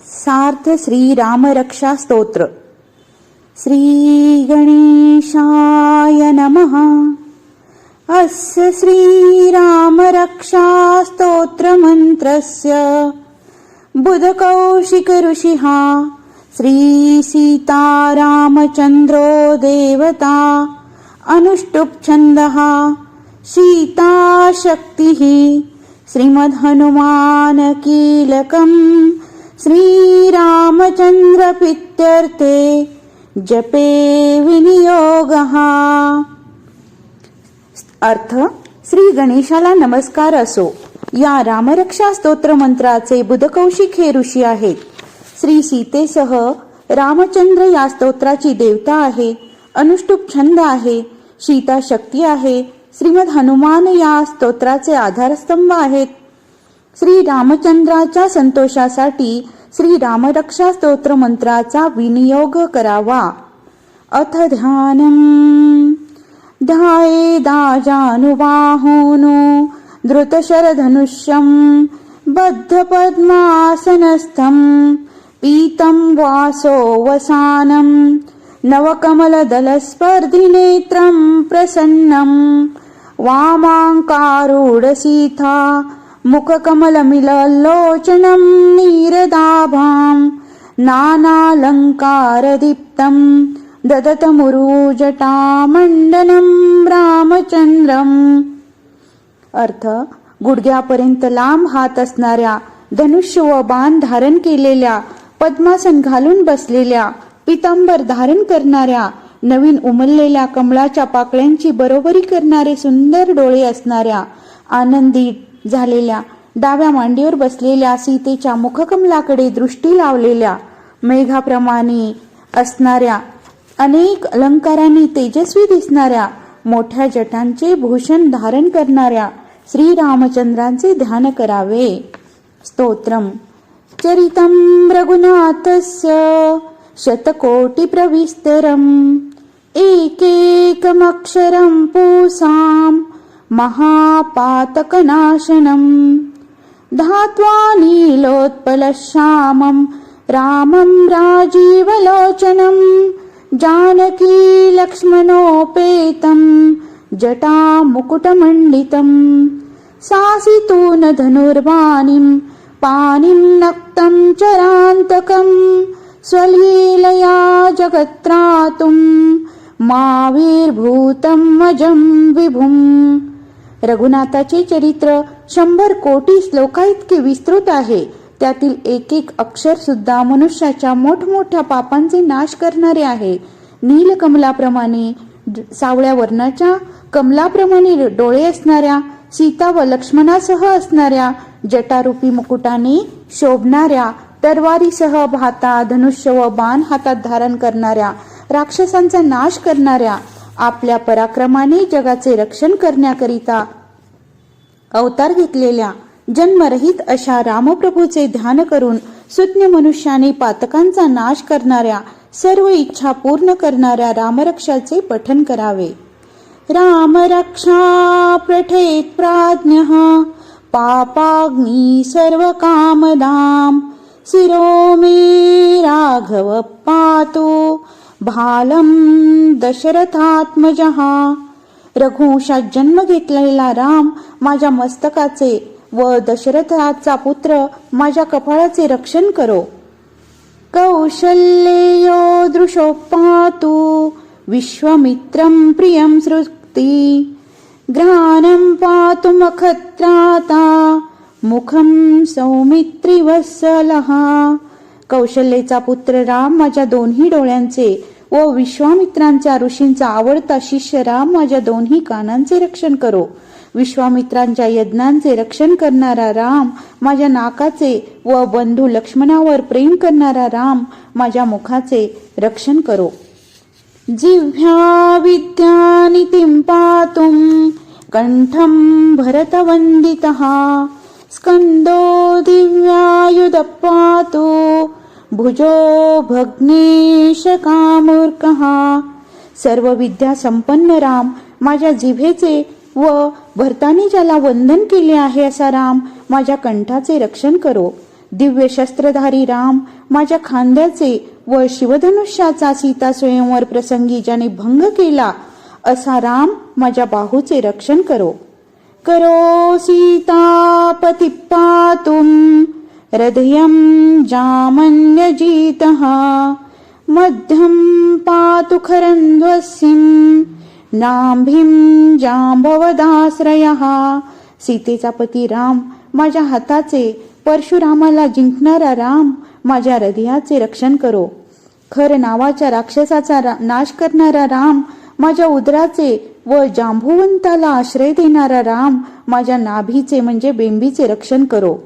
सार्थ श्री रामरक्षा स्तोत्र. श्री गणेशाय नमः. अस्य श्री रामरक्षा स्तोत्र मंत्रस्य बुधकौशिक ऋषिः श्री सीतारामचन्द्रो देवता अनुष्टुप् छन्दः सीता शक्तिः श्रीमद्हनुमान कीलकम् श्रीरामचन्द्रप्रीत्यर्थे जपे विनियोगः. अर्थ: श्री गणेशाला नमस्कार असो. या रामरक्षा स्तोत्र मंत्राचे बुधकौशिक हे ऋषी आहेत. श्री सीतेसह रामचंद्र या स्तोत्राची देवता आहे. अनुष्टुप छंद आहे. सीता शक्ती आहे. श्रीमद हनुमान या स्तोत्राचे आधारस्तंभ आहेत. श्री रामचंद्राच्या संतोषासाठी श्री रामरक्षा स्तोत्र मंत्राचा विनियोग करावा. अथ ध्यानम्. ध्यायेदाजानुबाहोनो धृतशरधनुष्यं बद्धपद्मासनस्थं पीतं वासो वसानं नवकमलदलस्पर्धिनेत्रं प्रसन्नं वामाङ्कारूढसीता मुखकमलमिललोचनं नीरदाभां नानालङ्कारदीप्तं ददतमुरुजटामण्डनं रामचन्द्रम्. अर्थ: गुडघ्यापर्यंत लांब हात असणाऱ्या, धनुष्य व बाण धारण केलेल्या, पद्मासन घालून बसलेल्या, पितांबर धारण करणाऱ्या, नवीन उमललेल्या कमळाच्या पाकळ्यांची बरोबरी करणारे सुंदर डोळे असणाऱ्या, आनंदी झालेल्या, डाव्या मांडीवर बसलेल्या सीतेच्या मुखकमलाकडे दृष्टी लावलेल्या, मेघाप्रमाणे असणाऱ्या, अनेक अलंकारांनी तेजस्वी दिसणाऱ्या, मोठ्या जटांचे भूषण धारण करणाऱ्या श्री रामचंद्रांचे ध्यान करावे. स्तोत्रम. चरितं रघुनाथस्य शतकोटिप्रविस्तरम् एकैकमक्षरं पूसां महापातकनाशनम् धात्वा नीलोत्पलश्यामं रामं राजीवलोचनं जानकी लक्ष्मणोपेतं जटामुकुटमण्डितं सासितून धनुर्वाणीं पाणिं नक्तं चरान्तकं स्वलीलया जगत्रातुं माविर्भूतं अजं विभुम्. रघुनाथाचे चरित्र 100 कोटी श्लोकाइतके विस्तृत आहे. त्यातील एक एक अक्षर सुद्धा मनुष्याच्या मोठमोठ्या पापांचे नाश करणारे आहे. नीलकमलाप्रमाणे, सावळ्या वर्णाच्या कमलाप्रमाणे डोळे असणाऱ्या, सीता व लक्ष्मणासह असणाऱ्या, जटारूपी मुकुटाने शोभणाऱ्या, तरवारीसह भाता, धनुष्य व बाण हातात धारण करणाऱ्या, राक्षसांचा नाश करणाऱ्या, आपल्या पराक्रमाने जगाचे रक्षण करण्याकरिता अवतार घेतलेल्या, जन्मरहित अशा रामप्रभूचे ध्यान करून सुज्ञ मनुष्याने पातकांचा नाश करणाऱ्या, सर्व इच्छा पूर्ण करणाऱ्या रामरक्षाचे पठन करावे. रामरक्षा पठेत प्राज्ञः पापाग्नि सर्वकामदां शिरो मे राघव पातु भालं दशरथात्मजः. रघुवंशात जन्म घेतलेला राम माझ्या मस्तकाचे व दशरथाचा पुत्र माझ्या कपाळाचे रक्षण करो. कौशल्यो दृशोपातु विश्वामित्रं प्रियं श्रुती ग्रानं पातु मखत्राता मुखं सौमित्रिवत्सलः. कौशल्येचा पुत्र राम माझ्या दोन्ही डोळ्यांचे व विश्वामित्रांच्या ऋषींचा आवडता शिष्य राम माझ्या दोन्ही कानांचे रक्षण करो. विश्वामित्रांच्या यज्ञांचे रक्षण करणारा राम माझ्या नाकाचे व बंधू लक्ष्मणावर प्रेम करणारा राम माझ्या मुखाचे रक्षण करो. जिह्वा विद्यानितिं पातुं कंठं भरतवंदितः स्कंदो दिव्यायुध पातु भुजो भग्नेश कामूर्कः. सर्व विद्या संपन्न राम माझ्या जिभेचे व भरताने ज्याला वंदन केले आहे असा राम माझ्या कंठाचे रक्षण करो. दिव्य शस्त्रधारी राम माझ्या खांद्याचे व शिवधनुष्याचा सीता स्वयंवर प्रसंगी ज्याने भंग केला असा राम माझ्या बाहूचे रक्षण करो. करो सीतापती पातुम हृदयं जामन्यजितः मध्यम पातु खरंध्वसीं नाभिं जांबवदाश्रयः. सीतेचा पती राम माझ्या हाताचे, परशुरामाला जिंकणारा राम माझ्या हृदयाचे रक्षण करो. खर नावाच्या राक्षसाचा नाश करणारा राम माझ्या उदराचे व जांबुवंताला आश्रय देणारा राम माझ्या नाभीचे म्हणजे बेंबीचे रक्षण करो.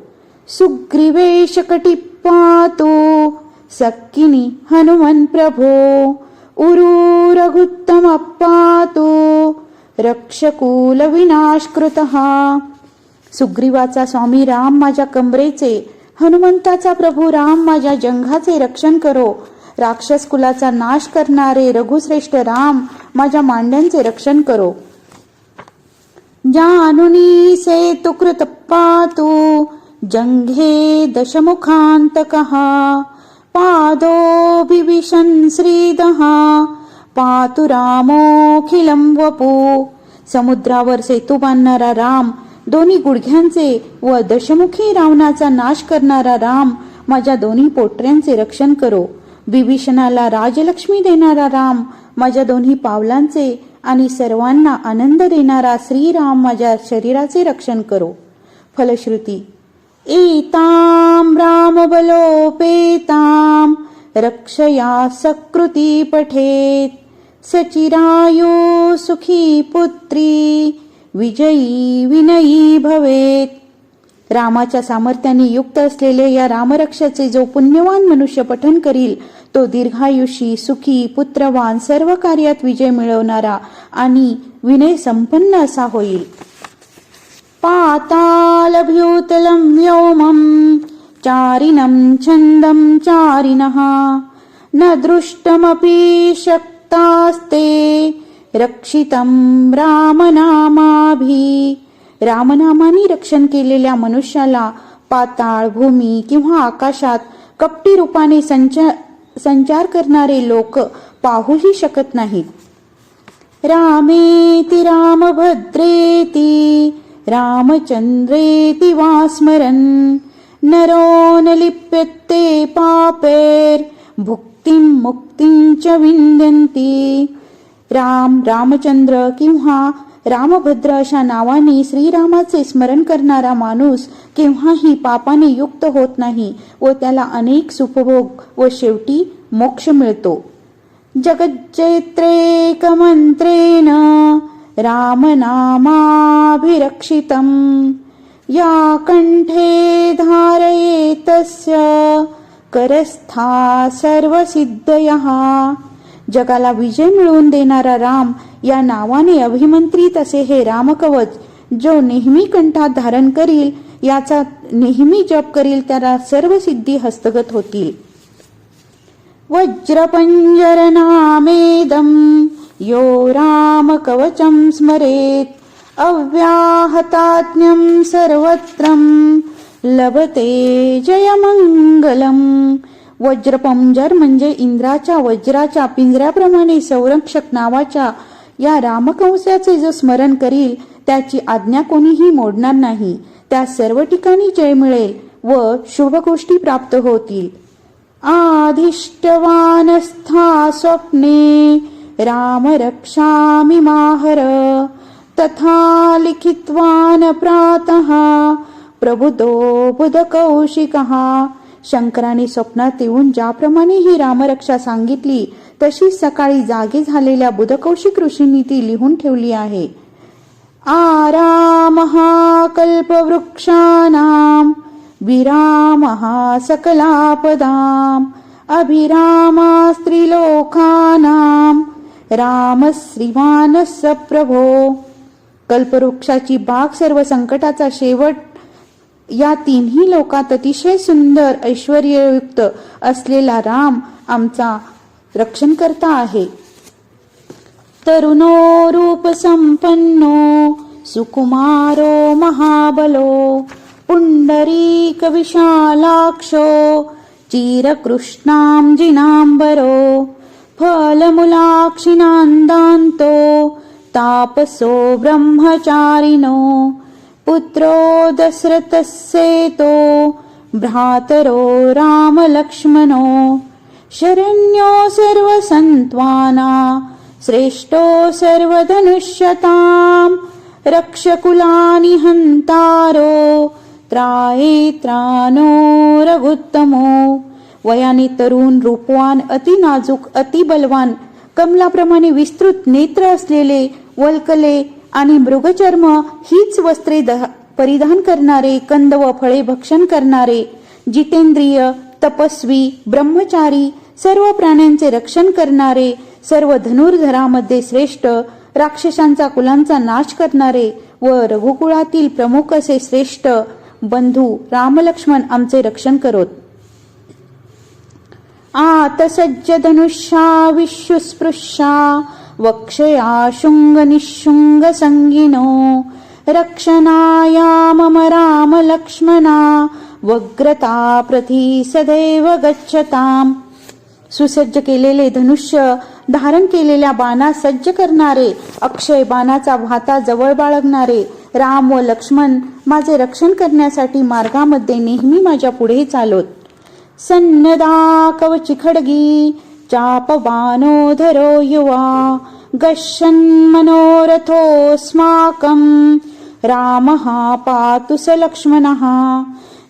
सुग्रीवेश कटिपातो सक्किनी हनुमन प्रभो उरु रघुत्तम पातो रक्षकुल विनाशकृतः. सुग्रीवाचा स्वामी राम माझ्या कमरेचे, हनुमंताचा प्रभू राम माझ्या जंघाचे रक्षण करो. राक्षस कुलाचा नाश करणारे रघुश्रेष्ठ राम माझ्या मांड्यांचे रक्षण करो. जानुनी सेतुकृत पातु जंघे दशमुखांतकः पादो बिभीषण श्रीदः पातु रामोखिलं वपु. समुद्रावर सेतू बांधणारा राम, दोन्ही गुडघ्यांचे व दशमुखी रावणाचा नाश करणारा राम माझ्या दोन्ही पोटऱ्यांचे रक्षण करो. बिभीषणाला राजलक्ष्मी देणारा राम माझ्या दोन्ही पावलांचे आणि सर्वांना आनंद देणारा श्रीराम माझ्या शरीराचे रक्षण करो. फलश्रुती एताम रामबलोपेताम रक्षया सकृती पठेत सचिरायु सुखी पुत्री विजयी विनयी भवेत. रामाच्या सामर्थ्याने युक्त असलेले या रामरक्षाचे जो पुण्यवान मनुष्य पठन करील तो दीर्घायुषी, सुखी, पुत्रवान, सर्व कार्यात विजय मिळवणारा आणि विनय संपन्न असा होईल. पातालभ्यूतलं व्योमं चारिणं छन्दं चारिणः न दृष्टमपि शक्तास्ते रक्षितं रामनामाभि. रामनामाने रक्षण केलेल्या मनुष्याला पाताळ, भूमी किंवा आकाशात कपटी रूपाने संचार करणारे लोक पाहूही शकत नाहीत. रामेति रामभद्रेति रामचंद्रेति वा स्मरन् नरो न लिप्यते पापेर भुक्तिं मुक्तिं च विंदन्ति. राम, रामचंद्र किंवा रामभद्र अशा नावाने श्रीरामाचे स्मरण करणारा माणूस केव्हाही पापाने युक्त होत नाही व त्याला अनेक सुखभोग व शेवटी मोक्ष मिळतो. जगज्जयत्रेकमंत्रेण रामनामाभिरक्षितं या कंठे धारयेतस्य करस्था सर्वसिद्धयः. जगाला विजय मिळवून देणारा राम या नावाने अभिमंत्रित असे हे रामकवच जो नेहमी कंठात धारण करील, याचा नेहमी जप करील त्याला सर्व सिद्धी हस्तगत होतील. वज्रपंजरनामेदं यो रामकवचं स्मरेत अव्याहताज्ञं सर्वत्रं लभते जयमंगलम. वज्रपंजर म्हणजे इंद्राच्या वज्राच्या पिंजऱ्याप्रमाणे संरक्षक नावाच्या या रामकवचाचे जो स्मरण करील त्याची आज्ञा कोणीही मोडणार नाही. त्या सर्व ठिकाणी जय मिळेल व शुभ गोष्टी प्राप्त होतील. आधिष्टवानस्था स्वप्ने राम रक्षामि माहर तथा लिखित्वान प्रातः प्रबुद्धो बुधकौशिकः. शंकराने स्वप्नात येऊन ज्याप्रमाणे ही रामरक्षा सांगितली तशी सकाळी जागे झालेल्या बुधकौशिक ऋषींनी ती लिहून ठेवली आहे. आरामः कल्पवृक्षाणां विरामः सकलापदां अभिरामा स्त्रीलोकानां राम श्रीमानः प्रभो. कल्पवृक्षाची बाग सर्व संकटाचा शेवट या तिन्ही लोकात अतिशय सुंदर ऐश्वर्ययुक्त असलेला राम आमचा रक्षण करता आहे. तरुणो रूप संपन्नो सुकुमारो महाबलो पुण्डरीकविशालाक्षो चिरकृष्णाम्जिनाम्बरो फलमूलाक्षिणान्दान्तो तापसो ब्रह्मचारिणो पुत्रो दशरथस्येतो भ्रातरो रामलक्ष्मणो शरण्यो सर्वसन्त्वाना श्रेष्ठो सर्वधनुष्यताम् रक्षकुलानि हन्तारो त्रायेत्रानो रघुत्तमो. वयाने तरुण, रूपवान, अति नाजूक, अति बलवान, कमलाप्रमाणे विस्तृत नेत्र असलेले, वल्कले आणि मृगचर्म हीच वस्त्रे परिधान करणारे, कंद व फळे भक्षण करणारे, जितेंद्रिय, तपस्वी, ब्रह्मचारी, सर्व प्राण्यांचे रक्षण करणारे, सर्व धनुर्धरामध्ये श्रेष्ठ, राक्षसांचा कुलांचा नाश करणारे व रघुकुळातील प्रमुख असे श्रेष्ठ बंधू रामलक्ष्मण आमचे रक्षण करोत. आतसज्ज धनुष्या विश्वस्पृशा वक्षया शुंग निशुंग संगिनो रक्षणाया मम राम लक्ष्मणा वग्रता प्रति सदैव गच्छताम. सुसज्ज केलेले धनुष्य धारण केलेल्या बाणा सज्ज करणारे, अक्षय बाणाचा भाता जवळ बाळगणारे राम व लक्ष्मण माझे रक्षण करण्यासाठी मार्गामध्ये नेहमी माझ्या पुढे चालोत. सन्नदा कवची खडगी चाप बाणोधरो युवा गच्छन् मनोरथोऽस्माकं रामः पातु स लक्ष्मणः.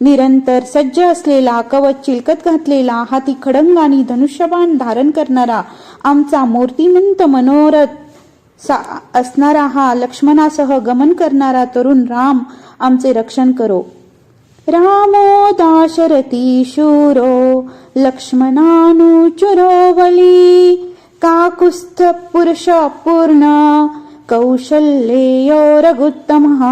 निरंतर सज्ज असलेला, कवच चिलकत घातलेला, हाती खडंग आणि धनुष्यबाण धारण करणारा, आमचा मूर्तिमंत मनोरथ असणारा हा लक्ष्मणासह गमन करणारा तरुण राम आमचे रक्षण करो. रामो दाशरथी शूरो लक्ष्मणानुचरो बली काकुस्थ पुरुष पूर्ण कौशल्यो रघुत्तमः.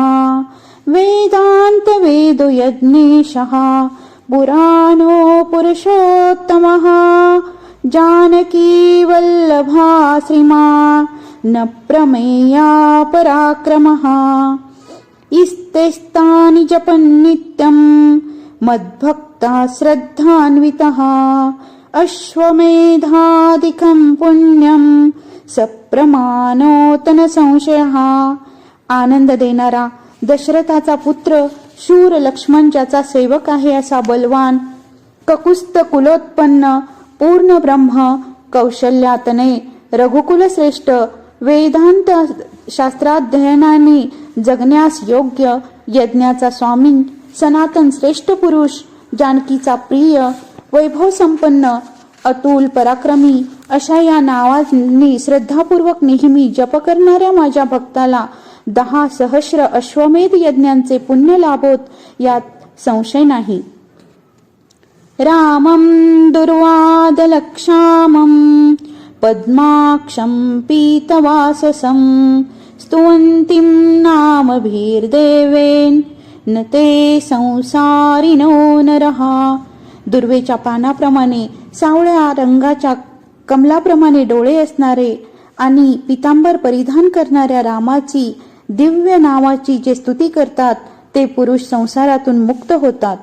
वेदांत वेदो यज्ञेशः पुराणो पुरुषोत्तमः जानकी वल्लभा श्रीमान् न प्रमेया पराक्रमः. इस्तेस्तानि जपन् नित्यं मद्भक्ता श्रद्धान्वितः अश्वमेधादिकं पुण्यं सप्रमाणोतन संशयः. आनंद देणारा दशरथाचा पुत्र शूर लक्ष्मण ज्याचा सेवक आहे असा बलवान, ककुस्त कुलोत्पन्न, पूर्ण ब्रह्म, कौशल्यातने, रघुकुल श्रेष्ठ, वेदांत शास्त्राध्ययनाने जगण्यास योग्य, यज्ञाचा स्वामी, सनातन श्रेष्ठ पुरुष, जानकीचा प्रिय, वैभव संपन्न, अतुल पराक्रमी अशा या नावांनी श्रद्धापूर्वक नेहमी जप करणाऱ्या माझ्या भक्ताला 10 सहस्र अश्वमेध यज्ञांचे पुण्य लाभोत यात संशय नाही. रामं दुर्वादलक्षामं पद्माक्षं पीतवाससं स्तुवन्तीं नामभिर्देवेन न ते संसारिणो नरः. दुर्वेच्या पानाप्रमाणे, सावळ्या रंगाच्या कमलाप्रमाणे डोळे असणारे आणि पितांबर परिधान करणाऱ्या रामाची दिव्य नावाची जे स्तुती करतात ते पुरुष संसारातून मुक्त होतात.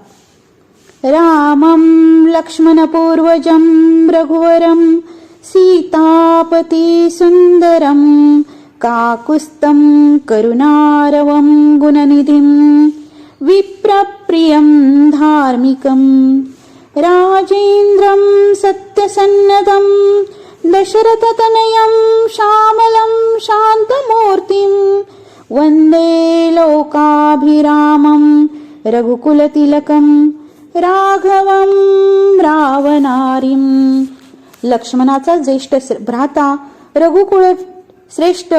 रामं लक्ष्मणपूर्वजं रघुवरं सीतापती सुंदरं काकुस्तं करुणारवं गुणनिधिं विप्रप्रियं धार्मिकं राजेन्द्रं सत्यसन्नदं दशरथतनयं श्यामलं शान्तमूर्तिं वंदे लोकाभिरामं रघुकुलतिलकं राघवं रावणारिं. लक्ष्मणाचा ज्येष्ठ भ्राता, रघुकुल श्रेष्ठ,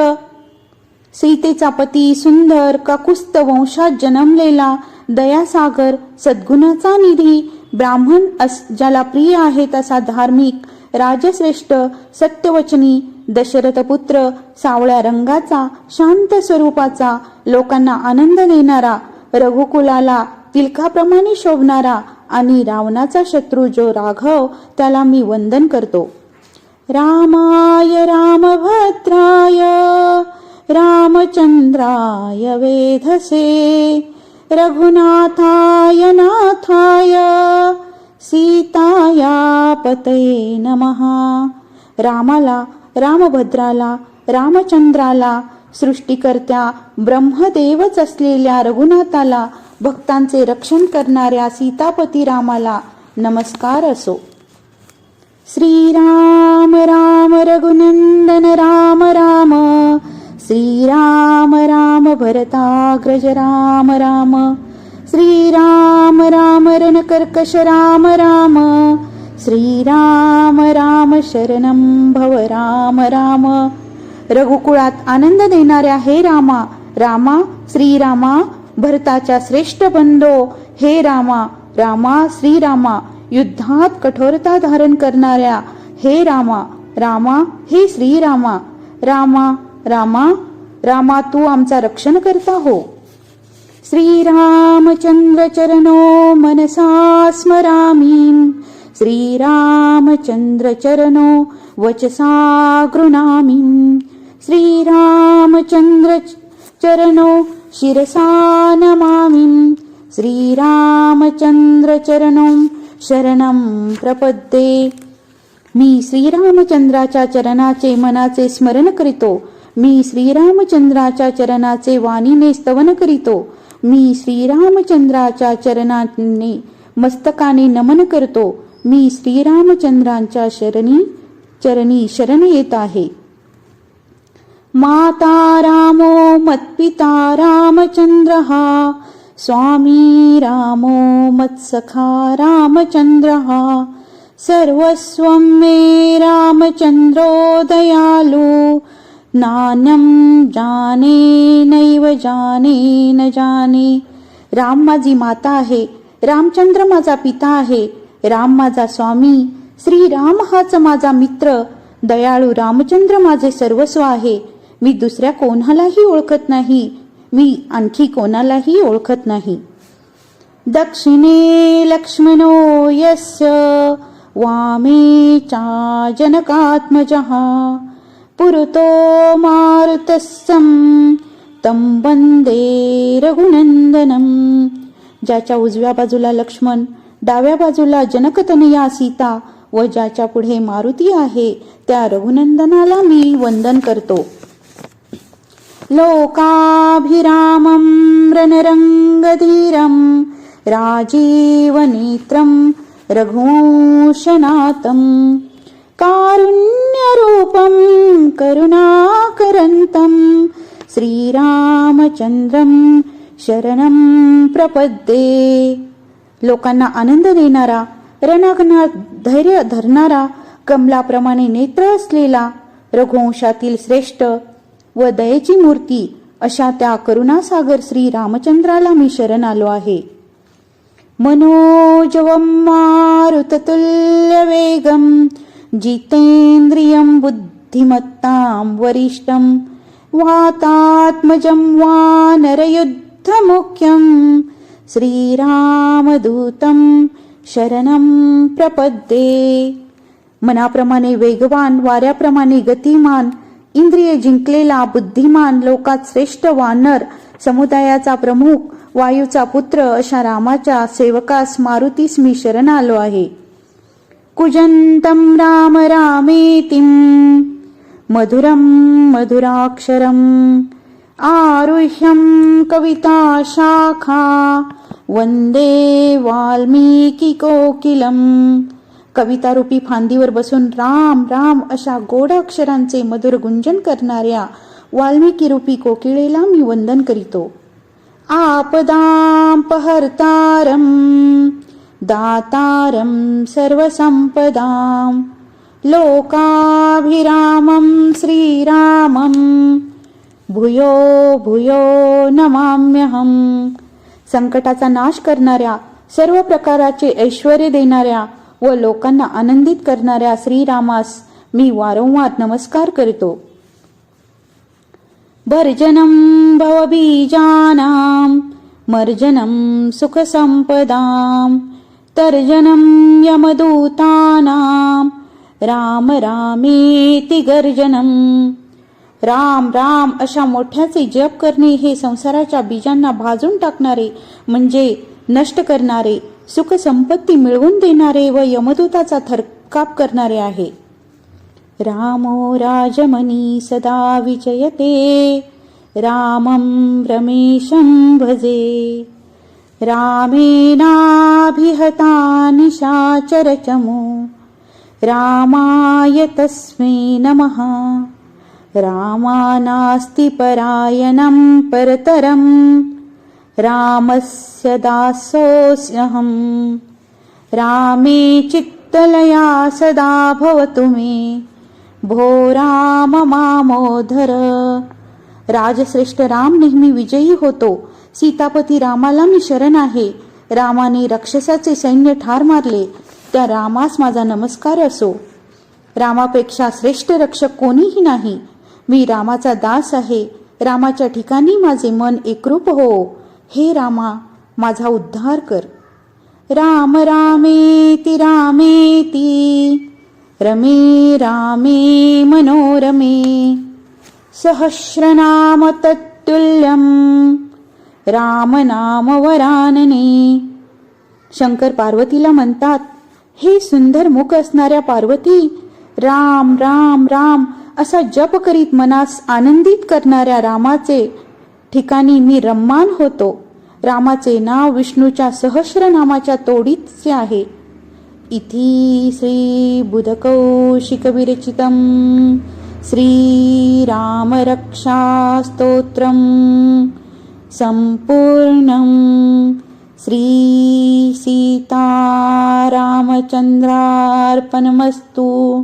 सीतेचा पती, सुंदर काकुस्थ वंशात जन्मलेला, दयासागर, सद्गुणाचा निधी, ब्राह्मण ज्याला प्रिय आहेत असा धार्मिक, राजश्रेष्ठ, सत्यवचनी, दशरथ पुत्र, सावळ्या रंगाचा, शांत स्वरूपाचा, लोकांना आनंद देणारा, रघुकुलाला तिलकाप्रमाणे शोभणारा आणि रावणाचा शत्रू जो राघव त्याला मी वंदन करतो. रामाय रामभद्राय रामचंद्राय वेधसे रघुनाथाय नाथाय सीताया पतये नमः. रामाला, रामभद्राला, रामचंद्राला, सृष्टिकर्त्या ब्रह्मदेवच असलेल्या रघुनाथाला, भक्तांचे रक्षण करणाऱ्या सीतापती रामाला नमस्कार असो. श्रीराम राम रघुनंदन राम राम, श्रीराम राम भरताग्रज राम राम, श्रीराम राम रणकर्कश राम राम, श्रीराम राम शरणं भव राम राम. रघुकुळात आनंद देणाऱ्या हे रामा, रामा श्रीरामा, भरताच्या श्रेष्ठ बंधो हे रामा, रामा श्रीरामा, युद्धात कठोरता धारण करणाऱ्या हे रामा, रामा हे श्रीरामा, रामा रामा, रामा तू आमचा रक्षण करता हो. श्रीरामचंद्र चरणो मनसा स्मरामि, श्रीरामचंद्र चरणो वचसा गृणामि, श्रीरामचंद्र चरणो शिरसा नमामि, श्रीरामचंद्र चरणो शरणं प्रपद्ये. मी श्रीरामचंद्राच्या चरणाचे मनाचे स्मरण करीतो, मी श्रीरामचंद्राच्या चरणाचे वाणीने स्तवन करीतो, मी श्रीरामचंद्राच्या चरणाने मस्तकाने नमन करतो, मी श्रीरामचंद्रांच्या चरणी शरण येत आहे. माता रामो मत्पिता रामचंद्रः, स्वामी रामो मत्सखा रामचंद्रः, सर्वस्वं मे रामचंद्रो दयालु, नान्यं जाने नैव जाने न जाने. राम माझी माता आहे, रामचंद्र माझा पिता आहे, राम माझा स्वामी, श्रीराम हाच माझा मित्र, दयाळू रामचंद्र माझे सर्वस्व आहे. मी दुसऱ्या कोणालाही ओळखत नाही, मी आणखी कोणालाही ओळखत नाही. दक्षिणे लक्ष्मणो यस्य, वामे चा जनकात्मजः, पुरतो मारुतस्सं तं वंदे रघुनंदनम. ज्याच्या उजव्या बाजूला लक्ष्मण, डाव्या बाजूला जनकतनया सीता व ज्याच्या पुढे मारुती आहे त्या रघुनंदनाला मी वंदन करतो. लोकाभिरामं रणरंगधीरं, राजीवनेत्रं रघुवंशनाथं, कारुण्यरूपं करुणाकरन्तं, श्रीरामचंद्रं शरणं प्रपद्ये. लोकांना आनंद देणारा, रणांगणात धैर्य धरणारा, कमलाप्रमाणे नेत्र असलेला, रघुवंशातील श्रेष्ठ व दयेची मूर्ती अशा त्या करुणासागर श्री रामचंद्राला मी शरण आलो आहे. मनोजवं मारुततुल्यवेगं, जितेंद्रियं बुद्धिमत्तां वरिष्ठं, वातात्मजं वानरयुद्धमुख्यं, श्रीरामदूतं शरणं प्रपद्ये. मनाप्रमाणे वेगवान, वाऱ्याप्रमाणे गतिमान, इंद्रिय जिंकलेला बुद्धिमान, लोकात श्रेष्ठ वानर समुदायाचा प्रमुख, वायूचा पुत्र अशा रामाच्या सेवकास मारुतीस मी शरण आलो आहे. कुजंतं राम रामेतिं, मधुरं मधुराक्षरं, आरुह्यं कविता शाखा, वंदे वाल्मीकी कोकिलम. कवितारूपी फांदीवर बसून राम राम अशा गोड अक्षरांचे मधुर गुंजन करणाऱ्या वाल्मिकी रूपी कोकिळेला मी वंदन करीतो. आपदांपहर्तारं, दातारं सर्वसंपदां, लोकाभिरामं श्रीरामं, भूयो भूयो नमाम्यहं. संकटाचा नाश करणाऱ्या, सर्व प्रकाराचे ऐश्वर्य देणाऱ्या व लोकांना आनंदित करणाऱ्या श्रीरामास मी वारंवार नमस्कार करतो. भर्जनं भवबीजानां, मर्जनं सुखसंपदां, तर्जनं यमदूतानां, राम रामेति गर्जनं, राम राम अशा मोठ्याचे जप करणे हे संसाराच्या बीजांना भाजून टाकणारे म्हणजे नष्ट करणारे, सुख संपत्ती मिळवून देणारे व यमदूताचा थरकाप करणारे आहे. रामो राजमनी सदा विजयते, रामं रमेशं भजे. रामेणाभिहता निशाचरचमो, रामाय तस्मै नमः. रामानास्ति परायणं परतरं, रामस्य दासोऽस्म्यहं. रामे चित्तलया सदा भवतु मे, भो राम मामोधर. राजश्रेष्ठ राम नेहमी विजयी होतो. सीतापती रामाला मी शरण आहे. रामाने राक्षसाचे सैन्य ठार मारले, त्या रामास माझा नमस्कार असो. रामापेक्षा श्रेष्ठ रक्षक कोणीही नाही. मी रामाचा दास आहे. रामाच्या ठिकाणी माझे मन एकरूप हो. हे रामा, माझा उद्धार कर. राम रामेति रामेति, रमे रामे मनोरमे. सहस्रनाम तत्तुल्यं, राम नाम वरानने. शंकर पार्वतीला म्हणतात, हे सुंदर मुख असणाऱ्या पार्वती, राम राम राम असा जप करीत मनास आनंदित करणाऱ्या रामाचे ठिकाणी मी रम्मान होतो. रामाचे नाव विष्णूच्या सहस्रनामाच्या तोडीचे आहे. इति श्री बुधकौशिक विरचितं श्री रामरक्षा स्तोत्रम संपूर्णं. श्री सीतारामचंद्रार्पणमस्तु.